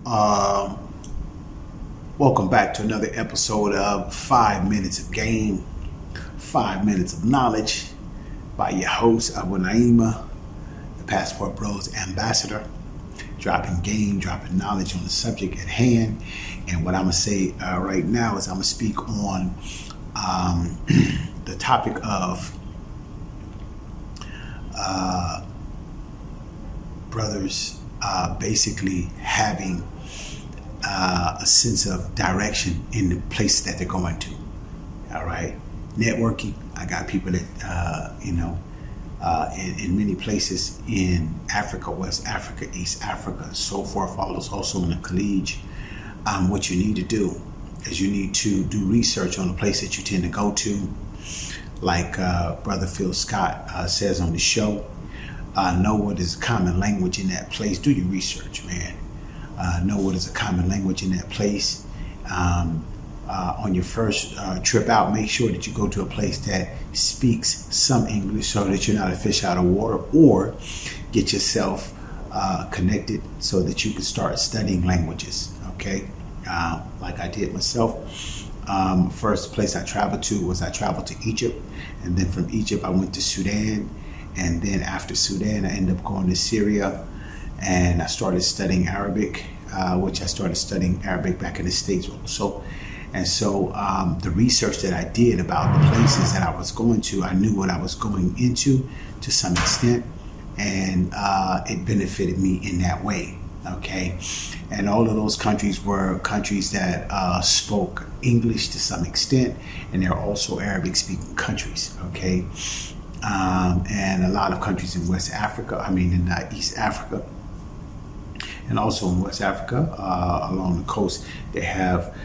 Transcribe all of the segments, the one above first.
Um, Welcome back to another episode of 5 Minutes of Game, 5 Minutes of Knowledge by your host, Abu Naima, the Passport Bros Ambassador, dropping game, dropping knowledge on the subject at hand. And what I'm going to say right now is I'm going to speak on the topic of brothers basically having a sense of direction in the place that they're going to. All right, networking. I got people that in many places in Africa, West Africa, East Africa, so forth. Also in the college. What you need to do is you need to do research on the place that you tend to go to, like Brother Phil Scott says on the show. Know what is a common language in that place. Do your research, man. Know what is a common language in that place. On your first trip out, make sure that you go to a place that speaks some English so that you're not a fish out of water, or get yourself connected so that you can start studying languages, okay? Like I did myself. First place I traveled to Egypt, and then from Egypt I went to Sudan, and then after Sudan I ended up going to Syria, and I started studying Arabic, which I started studying Arabic back in the States also. And so the research that I did about the places that I was going to, I knew what I was going into to some extent, and it benefited me in that way, okay? And all of those countries were countries that spoke English to some extent, and they're also Arabic-speaking countries, okay? And a lot of countries in West Africa, in East Africa, and also in West Africa, along the coast, they have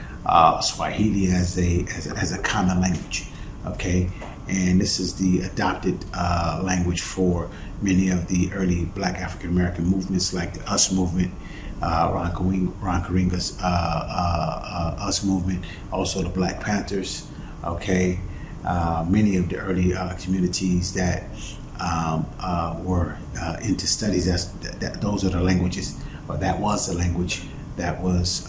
Swahili as a common language, okay? And this is the adopted language for many of the early Black African American movements, like the US movement, Ron Karenga's US movement, also the Black Panthers, okay? Many of the early communities that were into studies, those are the languages. That was the language that was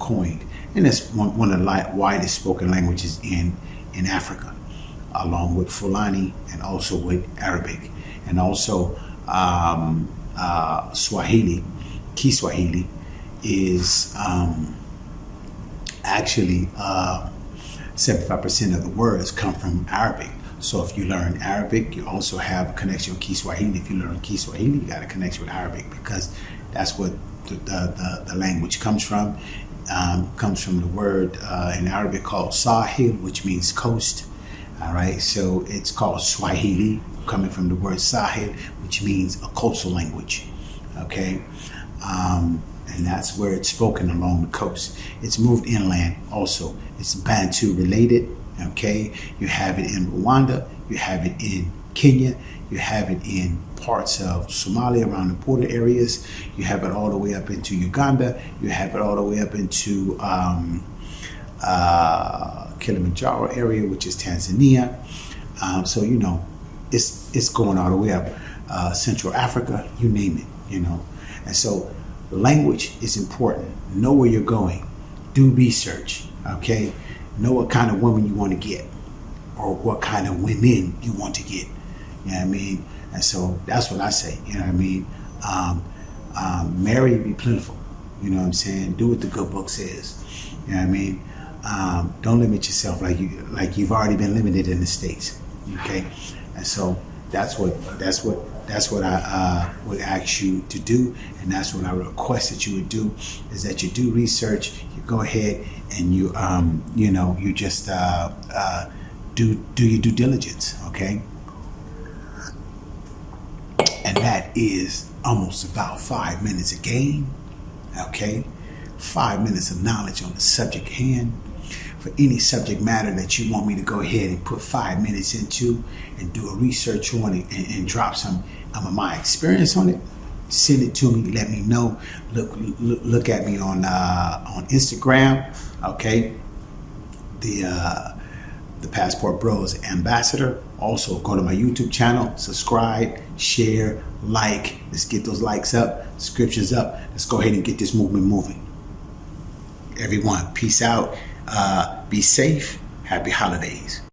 coined, and it's one of the widest spoken languages in Africa, along with Fulani and also with Arabic, and also Swahili. Kiswahili is actually 75% of the words come from Arabic. So if you learn Arabic, you also have a connection with Kiswahili. If you learn Kiswahili, you got a connection with Arabic, because that's what the language comes from. Comes from the word in Arabic called Sahil, which means coast. All right, so it's called Swahili, coming from the word Sahil, which means a coastal language. Okay, and that's where it's spoken along the coast. It's moved inland also. It's Bantu related. Okay, you have it in Rwanda, you have it in Kenya, you have it in parts of Somalia around the border areas, you have it all the way up into Uganda, you have it all the way up into Kilimanjaro area, which is Tanzania. So it's going all the way up Central Africa, you name it, And so language is important. Know where you're going. Do research, okay? Know what kind of woman you want to get, or what kind of women you want to get. You know what I mean? And so that's what I say. You know what I mean? Marry, be plentiful. You know what I'm saying? Do what the good book says. You know what I mean? Don't limit yourself like you've already been limited in the States. Okay? And so that's what I would ask you to do, and that's what I request that you would do, is that you do research. You go ahead and you just do your due diligence, okay? And that is almost about 5 minutes a game, okay? 5 minutes of knowledge on the subject hand. For any subject matter that you want me to go ahead and put 5 minutes into and do a research on it, and drop some of my experience on it, send it to me. Let me know. Look at me on Instagram. Okay, the the Passport Bros ambassador. Also, go to my YouTube channel, subscribe, share, like. Let's get those likes up, subscriptions up. Let's go ahead and get this movement moving. Everyone, peace out. Be safe. Happy holidays.